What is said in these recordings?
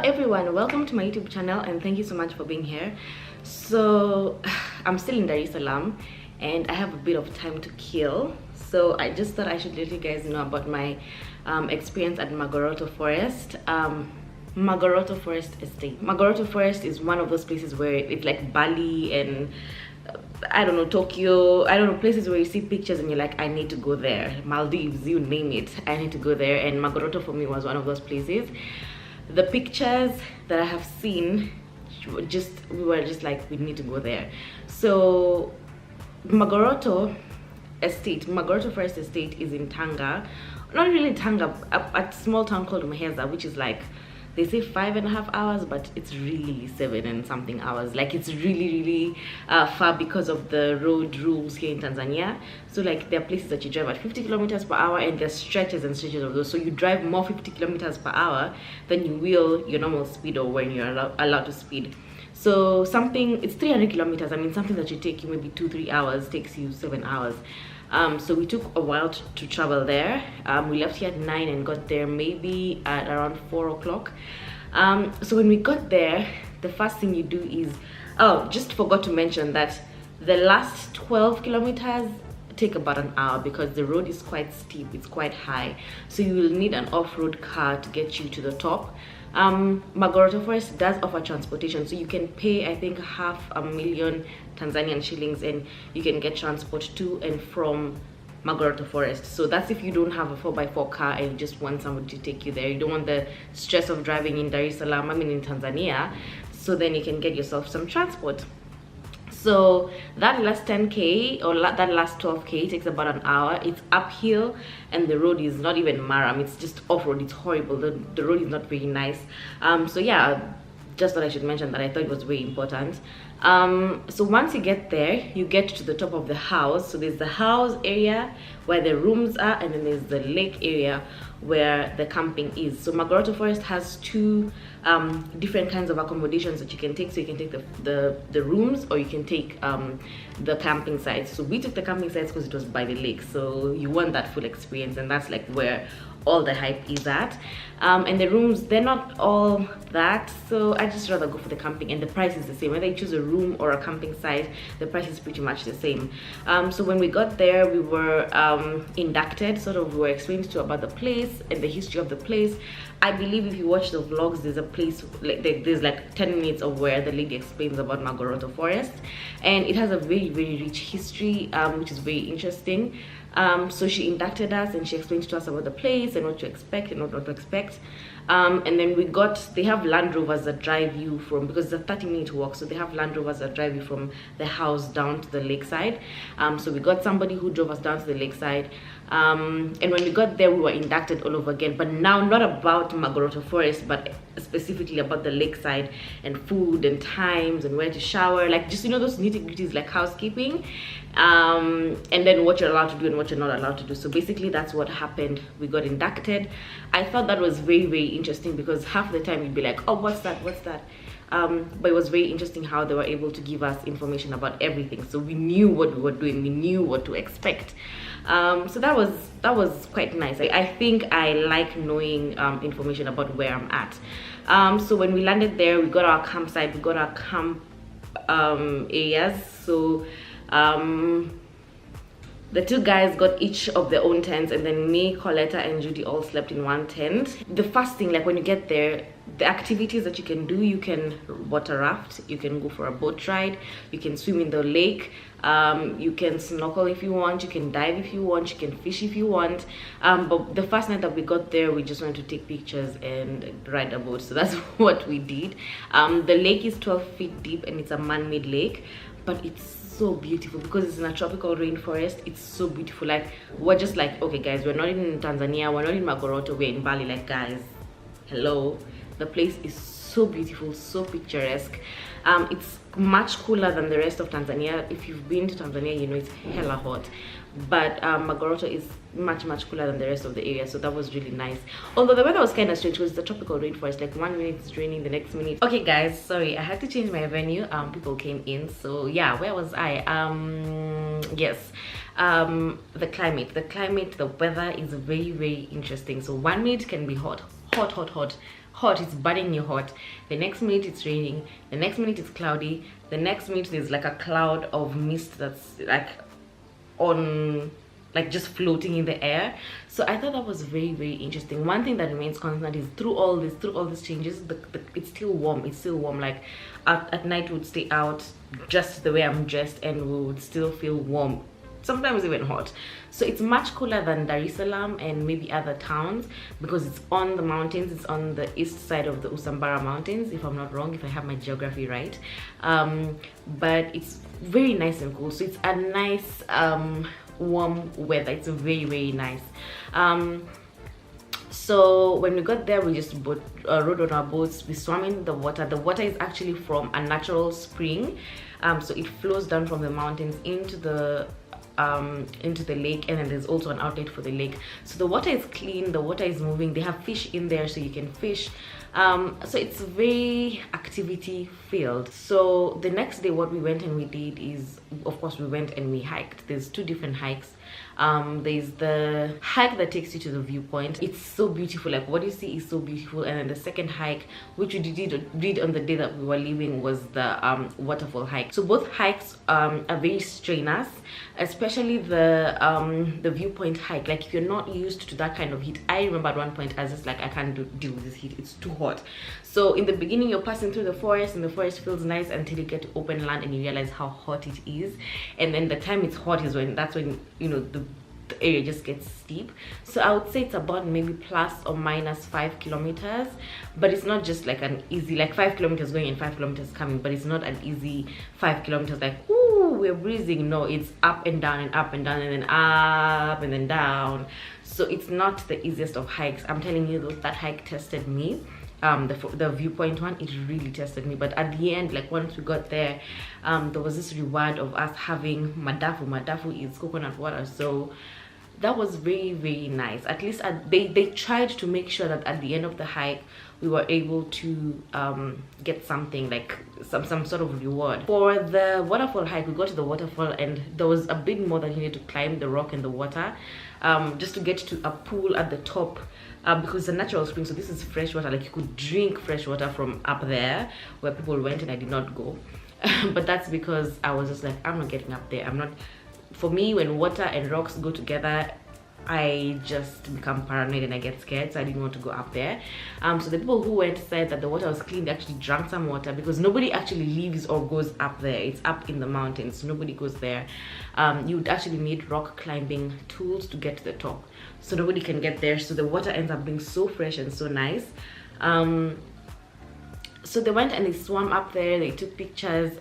everyone, welcome to my YouTube channel and thank you so much for being here. So I'm still in Dar es Salaam and I have a bit of time to kill, so I just thought I should let you guys know about my experience at Magoroto Forest. Magoroto Forest estate. Magoroto Forest is one of those places where it's like Bali and I don't know, Tokyo, I don't know, places where you see pictures and you're like, I need to go there. Maldives, you name it, I need to go there. And Magoroto for me was one of those places. The pictures that I have seen, we were just like, we need to go there. So Magoroto Forest estate is in Tanga, not really Tanga, a small town called Maheza, which is like, they say 5.5 hours, but it's really 7 and something hours. Like, it's really far because of the road rules here in Tanzania. So like, there are places that you drive at 50 kilometers per hour and there's stretches and stretches of those, so you drive more 50 kilometers per hour than you will your normal speed or when you're allowed to speed. So it's 300 kilometers. I mean, something that should take you maybe 2-3 hours takes you 7 hours. So we took a while to travel there. We left here at 9 and got there maybe at around 4 o'clock. So when we got there, the first thing you do is, just forgot to mention that the last 12 kilometers take about an hour because the road is quite steep, it's quite high, so you will need an off-road car to get you to the top. Magoroto Forest does offer transportation, so you can pay, I think, 500,000 Tanzanian shillings and you can get transport to and from Magoroto Forest. So that's if you don't have a 4x4 car and you just want somebody to take you there. You don't want the stress of driving in Dar es Salaam, I mean in Tanzania, so then you can get yourself some transport. So that last 10k or that last 12k takes about an hour. It's uphill and the road is not even maram, it's just off-road. It's horrible. The road is not very nice. So yeah, just thought I should mention that. I thought it was very important. So once you get there, you get to the top of the house. So there's the house area where the rooms are, and then there's the lake area where the camping is. So Magoroto Forest has two different kinds of accommodations that you can take. So you can take the rooms, or you can take the camping sites. So we took the camping sites because it was by the lake, so you want that full experience, and that's like where all the hype is at. And the rooms, they're not all that, so I just rather go for the camping, and the price is the same whether you choose a room or a camping site. The price is pretty much the same. So when we got there, we were inducted, sort of, we were explained to about the place and the history of the place. I believe if you watch the vlogs, there's a place like there's like 10 minutes of where the lady explains about Magoroto Forest, and it has a very rich history, which is very interesting. So she inducted us and she explained to us about the place and what to expect and what not to expect. And then they have Land Rovers that drive you from, because it's a 30-minute walk, so they have Land Rovers that drive you from the house down to the lakeside. So we got somebody who drove us down to the lakeside. And when we got there, we were inducted all over again, but now not about Magoroto Forest, but specifically about the lakeside and food and times and where to shower, like just, you know, those nitty-gritties like housekeeping, and then what you're allowed to do and what you're not allowed to do. So basically that's what happened. We got inducted. I thought that was very interesting because half the time you'd be like, oh, what's that? But it was very interesting how they were able to give us information about everything, so we knew what we were doing, we knew what to expect. So that was quite nice. I think I like knowing information about where I'm at. So when we landed there, we got our campsite, we got our camp areas. So the two guys got each of their own tents, and then me, Coletta, and Judy all slept in one tent. The first thing, like when you get there, the activities that you can do, you can water raft, you can go for a boat ride, you can swim in the lake, you can snorkel if you want, you can dive if you want, you can fish if you want. But the first night that we got there, we just wanted to take pictures and ride a boat, so that's what we did. The lake is 12 feet deep and it's a man-made lake, but it's so beautiful because it's in a tropical rainforest. It's so beautiful. Like, we're just like, okay guys, we're not in Tanzania, we're not in Magoroto, we're in Bali. Like, guys, hello. The place is so beautiful, so picturesque. It's much cooler than the rest of Tanzania. If you've been to Tanzania, you know it's hella hot, but Magoroto is much cooler than the rest of the area, so that was really nice. Although the weather was kind of strange because it's a tropical rainforest, like 1 minute it's raining, the next minute. Okay guys, sorry, I had to change my venue. People came in, so yeah, where was I? Yes, the climate, the weather is very interesting. So 1 minute can be hot, hot, it's burning you hot. The next minute it's raining, the next minute it's cloudy, the next minute there's like a cloud of mist that's like on, like just floating in the air. So I thought that was very, very interesting. One thing that remains constant is through all these changes, it's still warm. It's still warm. Like at night we would stay out just the way I'm dressed and we would still feel warm, sometimes even hot. So it's much cooler than Dar es Salaam and maybe other towns because it's on the mountains. It's on the east side of the Usambara mountains, if I'm not wrong, if I have my geography right. But it's very nice and cool. So it's a nice warm weather. It's very, very nice. So when we got there, we just rode on our boats. We swam in the water. The water is actually from a natural spring, so it flows down from the mountains into the lake, and then there's also an outlet for the lake. So the water is clean, the water is moving. They have fish in there, so you can fish. So it's very activity filled. So the next day what we went and we did is, of course, we went and we hiked. There's two different hikes. There's the hike that takes you to the viewpoint. It's so beautiful, like what you see is so beautiful. And then the second hike, which we did on the day that we were leaving, was the waterfall hike. So both hikes are very strenuous, especially the viewpoint hike. Like if you're not used to that kind of heat, I remember at one point I was just like, I can't deal with this heat, it's too hot. So in the beginning you're passing through the forest and the forest feels nice until you get to open land and you realize how hot it is. And then the time it's hot is when you know the area just gets steep. So I would say it's about maybe plus or minus 5 kilometers, but it's not just like an easy, like 5 kilometers going and 5 kilometers coming, but it's not an easy 5 kilometers like, ooh, we're breezing. No, it's up and down and up and down and then up and then down. So it's not the easiest of hikes. I'm telling you, that hike tested me. The viewpoint one, it really tested me. But at the end, like once we got there, there was this reward of us having madafu is coconut water. So that was very, very nice. At least they tried to make sure that at the end of the hike we were able to get something, like some sort of reward. For the waterfall hike, we got to the waterfall and there was a bit more that you need to climb the rock and the water just to get to a pool at the top, because it's a natural spring. So this is fresh water, like you could drink fresh water from up there where people went, and I did not go. But that's because I was just like, I'm not getting up there. I'm not, for me, when water and rocks go together, I just become paranoid and I get scared. So I didn't want to go up there. So the people who went said that the water was clean. They actually drank some water because nobody actually lives or goes up there. It's up in the mountains, nobody goes there. You would actually need rock climbing tools to get to the top, so nobody can get there. So the water ends up being so fresh and so nice. So they went and they swam up there, they took pictures,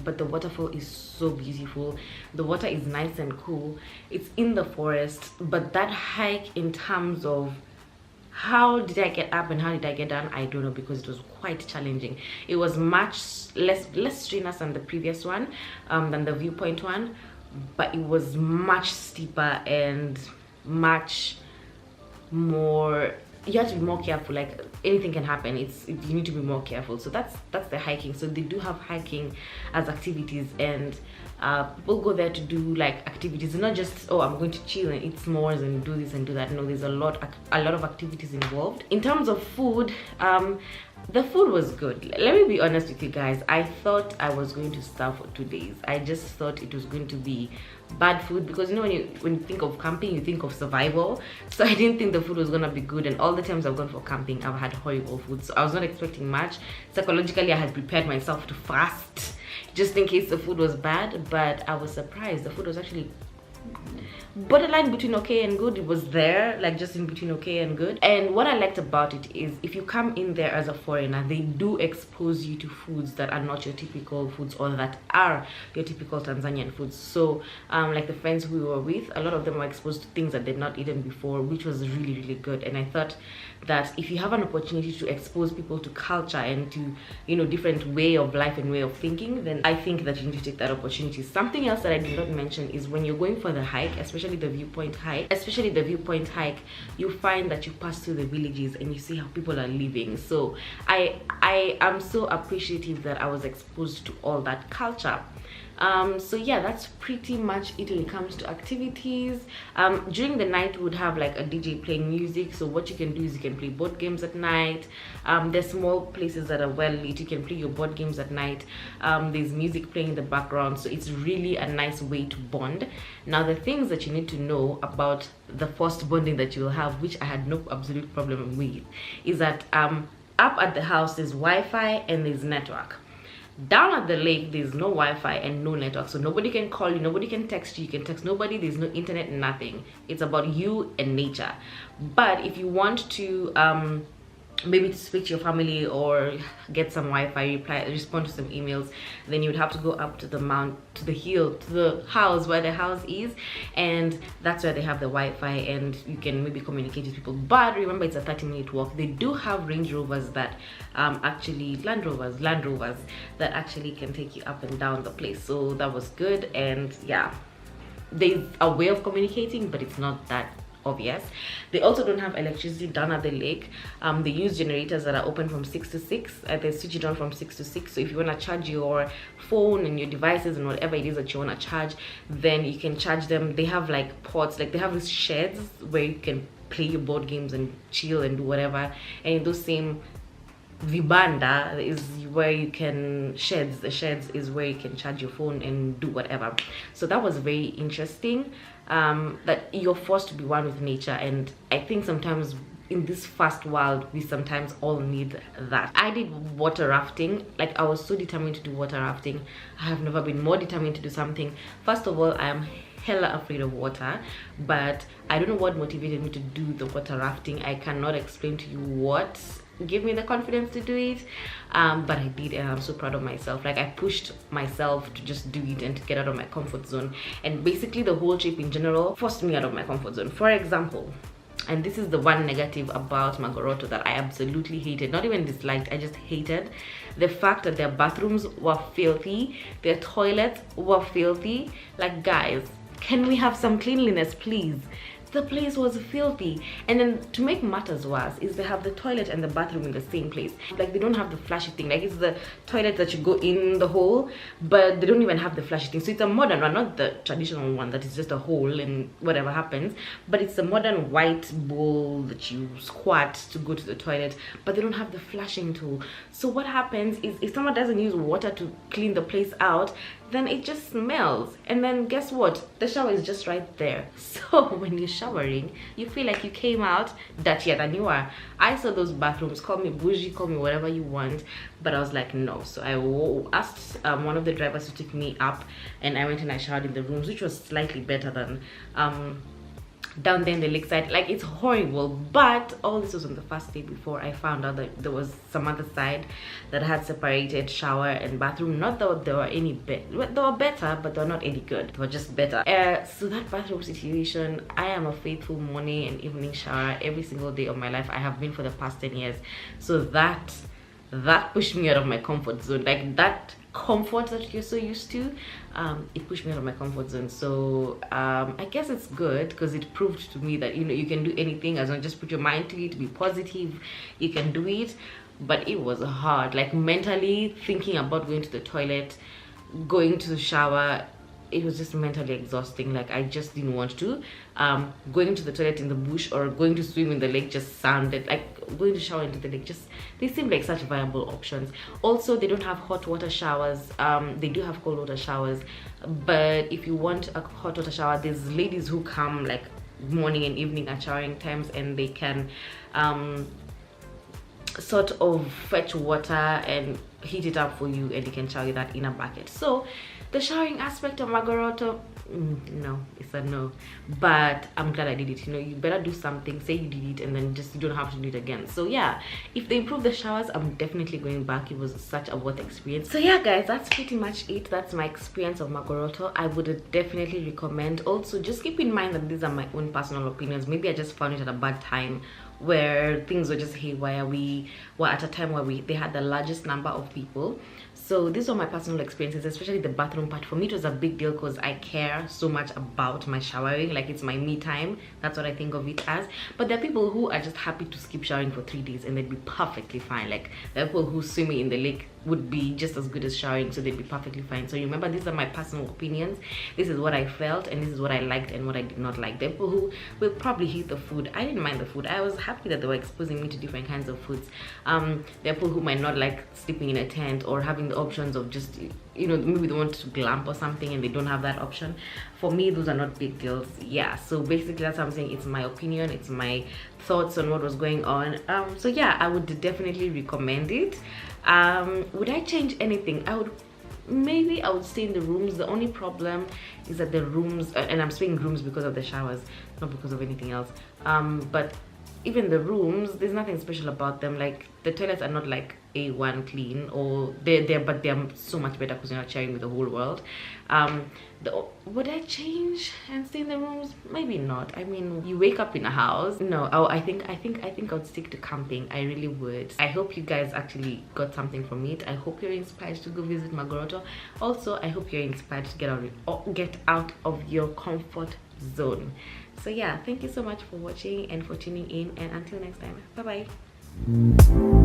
but the waterfall is so beautiful. The water is nice and cool. It's in the forest, but that hike, in terms of how did I get up and how did I get down, I don't know, because it was quite challenging. It was much less strenuous than the previous one, than the viewpoint one, but it was much steeper and much more, you have to be more careful. Like anything can happen. You need to be more careful. So that's the hiking. So they do have hiking as activities, and people go there to do like activities. It's not just, oh, I'm going to chill and eat s'mores and do this and do that. No, there's a lot of activities involved. In terms of food, the food was good. Let me be honest with you guys. I thought I was going to starve for 2 days. I just thought it was going to be bad food, because you know, when you think of camping, you think of survival. So I didn't think the food was gonna be good, and all the times I've gone for camping, I've had horrible food. So I was not expecting much. Psychologically, I had prepared myself to fast just in case the food was bad, but I was surprised. The food was actually borderline between okay and good. It was there, like just in between okay and good. And what I liked about it is, if you come in there as a foreigner, they do expose you to foods that are not your typical foods, or that are your typical Tanzanian foods. So like the friends who we were with, a lot of them were exposed to things that they'd not eaten before, which was really, really good. And I thought that if you have an opportunity to expose people to culture and to, you know, different way of life and way of thinking, then I think that you need to take that opportunity. Something else that I did not mention is, when you're going for the hike, especially the viewpoint hike, you find that you pass through the villages and you see how people are living. So I am so appreciative that I was exposed to all that culture. So yeah, that's pretty much it when it comes to activities. During the night we would have like a DJ playing music, so what you can do is you can play board games at night. There's small places that are well lit, you can play your board games at night. There's music playing in the background, so it's really a nice way to bond. Now the things that you need to know about the first bonding that you'll have, which I had no absolute problem with, is that up at the house there's Wi-Fi and there's network. Down at the lake there's no Wi-Fi and no network, so nobody can call you, nobody can text you, can text nobody, there's no internet, nothing. It's about you and nature. But if you want to maybe to speak to your family or get some Wi-Fi, respond to some emails, then you would have to go up to the hill, to the house where the house is, and that's where they have the Wi-Fi and you can maybe communicate with people. But remember, it's a 30-minute walk. They do have Range Rovers that actually Land Rovers that actually can take you up and down the place, so that was good. And yeah, there's a way of communicating, but it's not that obvious. They also don't have electricity down at the lake. They use generators that are open from 6 to 6. They switch it on from 6 to 6, so if you want to charge your phone and your devices and whatever it is that you want to charge, then you can charge them. They have like pods, like they have these sheds where you can play your board games and chill and do whatever. And in those same vibanda is where you can the sheds is where you can charge your phone and do whatever. So that was very interesting, that you're forced to be one with nature. And I think sometimes in this fast world we sometimes all need that. I did water rafting. Like I was so determined to do water rafting. I have never been more determined to do something. First of all, I am hella afraid of water, but I don't know what motivated me to do the water rafting. I cannot explain to you what gave me the confidence to do it, but I did, and I'm so proud of myself. Like I pushed myself to just do it and to get out of my comfort zone, and basically the whole trip in general forced me out of my comfort zone. For example, and this is the one negative about Magoroto that I absolutely hated, not even disliked, I just hated the fact that their bathrooms were filthy, their toilets were filthy. Like, guys, can we have some cleanliness, please? The place was filthy. And then to make matters worse is they have the toilet and the bathroom in the same place. Like they don't have the flashy thing. Like it's the toilet that you go in the hole, but they don't even have the flashy thing. So it's a modern one, not the traditional one that is just a hole and whatever happens, but it's a modern white bowl that you squat to go to the toilet, but they don't have the flashing tool. So what happens is if someone doesn't use water to clean the place out, then it just smells. And then guess what? The shower is just right there. So when you're showering, you feel like you came out dirtier than you are. I saw those bathrooms, call me bougie, call me whatever you want, but I was like, no. So I asked one of the drivers to take me up, and I went and I showered in the rooms, which was slightly better than down there in the lakeside. Like it's horrible, but all this was on the first day before I found out that there was some other side that had separated shower and bathroom. Not that they were any better, they were better, but they were not any good, they were just better. So that bathroom situation, I am a faithful morning and evening shower every single day of my life. I have been for the past 10 years. So that pushed me out of my comfort zone. Like that comfort that you're so used to, it pushed me out of my comfort zone. So I guess it's good because it proved to me that, you know, you can do anything as long as just put your mind to it, be positive, you can do it. But it was hard, like mentally thinking about going to the toilet, going to the shower, it was just mentally exhausting. Like I just didn't want to. Going to the toilet in the bush or going to swim in the lake just sounded like going to shower into the lake. Just they seem like such viable options. Also, they don't have hot water showers. They do have cold water showers, but if you want a hot water shower, there's ladies who come like morning and evening at showering times, and they can sort of fetch water and heat it up for you, and you can shower that in a bucket. So the showering aspect of Magoroto, no, it's a no. But I'm glad I did it. You know, you better do something, say you did it, and then just you don't have to do it again. So yeah, if they improve the showers, I'm definitely going back. It was such a worth experience. So yeah, guys, that's pretty much it. That's my experience of Magoroto. I would definitely recommend. Also, just keep in mind that these are my own personal opinions. Maybe I just found it at a bad time where things were just haywire. We were at a time where they had the largest number of people. So these are my personal experiences, especially the bathroom part. For me, it was a big deal because I care so much about my showering. Like it's my me time. That's what I think of it as. But there are people who are just happy to skip showering for 3 days and they'd be perfectly fine. Like there are people who swim in the lake would be just as good as showering, so they'd be perfectly fine. So remember, these are my personal opinions. This is what I felt, and this is what I liked and what I did not like. There are people who will probably hate the food. I didn't mind the food. I was happy that they were exposing me to different kinds of foods. There are people who might not like sleeping in a tent or having the options of just, you know, maybe they want to glamp or something and they don't have that option. For me, those are not big deals. Yeah, so basically that's what I'm saying. It's my opinion, it's my thoughts on what was going on. So yeah, I would definitely recommend it. Would I change anything? Maybe I would stay in the rooms. The only problem is that the rooms, and I'm saying rooms because of the showers, not because of anything else, but even the rooms, there's nothing special about them. Like, the toilets are not like A1 clean, or but they're so much better because you're not sharing with the whole world. Would I change and stay in the rooms? Maybe not. I mean, you wake up in a house. No, I think I would stick to camping. I really would. I hope you guys actually got something from it. I hope you're inspired to go visit Magoroto. Also, I hope you're inspired to get out of your comfort zone. So yeah, thank you so much for watching and for tuning in, and until next time, bye bye.